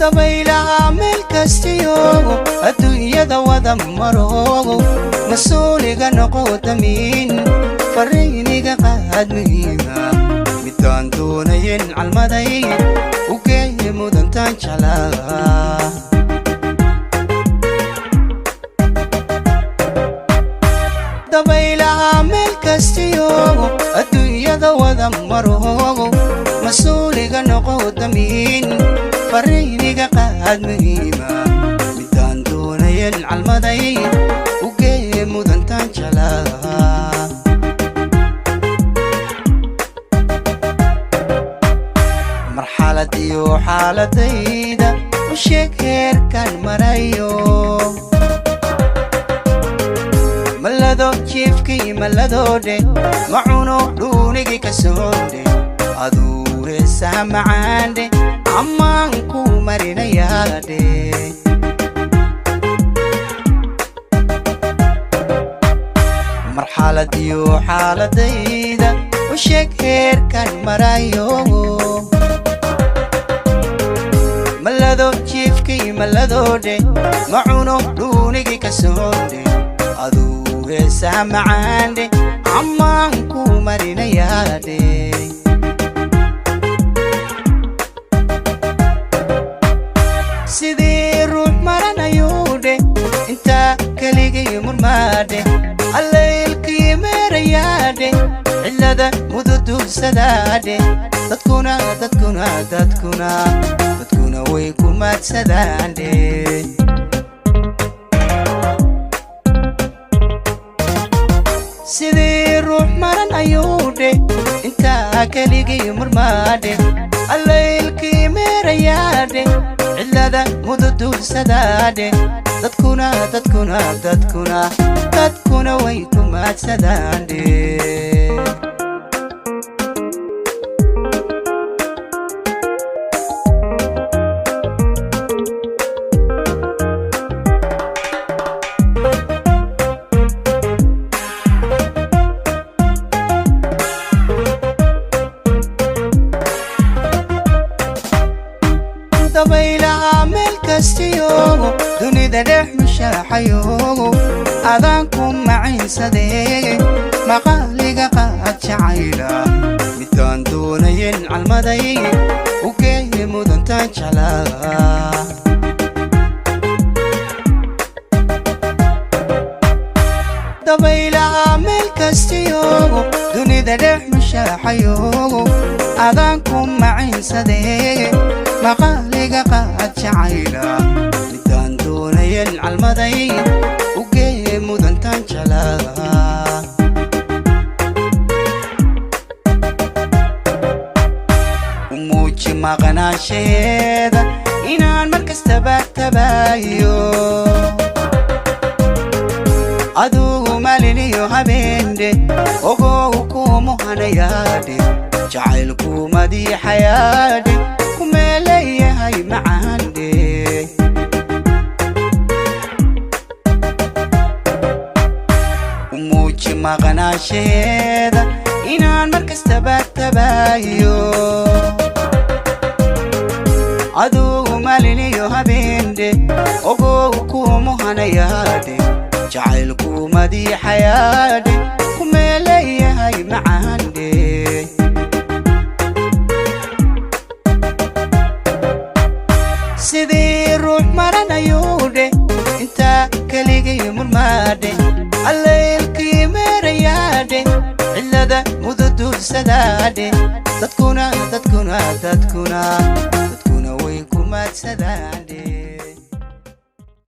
dabaylaha meel kastiyo adduunyada wada maro masuuliga noqo damiin fariiniga qaad muhiima midaan doonayn calmaday u geeye mudantaan jeclaa dabaylaha meel kastiyo adduunyada wada maro masuuliga noqo damiin fariiniga qaad muhiima midaan doonayn calmaday u geeye mudantaan jeclaa marxalad iyo xaaladayda u sheeg heerkan marayo malado jiifkii maladoodhe macuno dhuunigii ka soodhe aduu heesaha macaandhe ammaan ku marinayaadhe marxalad iyo xaaladayda u sheeg heerkan marayo malado jiifkii maladoodhe macuno dhuunigii ka soodhe aduu heesaha macaandhe ammaan ku marinayaadhe sidii ruux maranayuudhe intaa keligay murmaadhe allaylkii meerayaadhe cillada mududugsadaadhe dadkuna way ku maadsadaandhe sidii ruux maranayuudhe intaa keligay murmaadhe allaylkii meerayaadhe cillada mududugsadaadhe dadkuna way ku maadsadaandhe dabaylaha meel kastiyo dunida dhex mushaaxayo adaan ku macaynsadee maqaaliga qaad jacayla midaan doonayn calmaday u geeye mudantaan jeclaa dabaylaha meel kastiyo dunida dhex mushaaxayo adaan ku macaynsadee maqaaliga qaad jacayla midaan doonayn calmaday u geeye mudantaan jeclaa u muuji maqnaansheeda inaan mar kastaba tabaayo adugu maalin iyo habeendhe ogow kumu hanayaadhe jacaylku madiixayaadhe kumeeleeyahay macaandhe u muuji maqnaansheeda inaan mar kastaba tabaayo adugu maalin iyo habeendhe ogow kumu hanayaadhe jacaylku madiixayaadhe kumeeleeyahay macaandhe sidii ruux maranayuudhe intaa keligay murmaadhe allaylkii meerayaadhe cillada mududugsadaadhe dadkuna way ku maadsadaandhe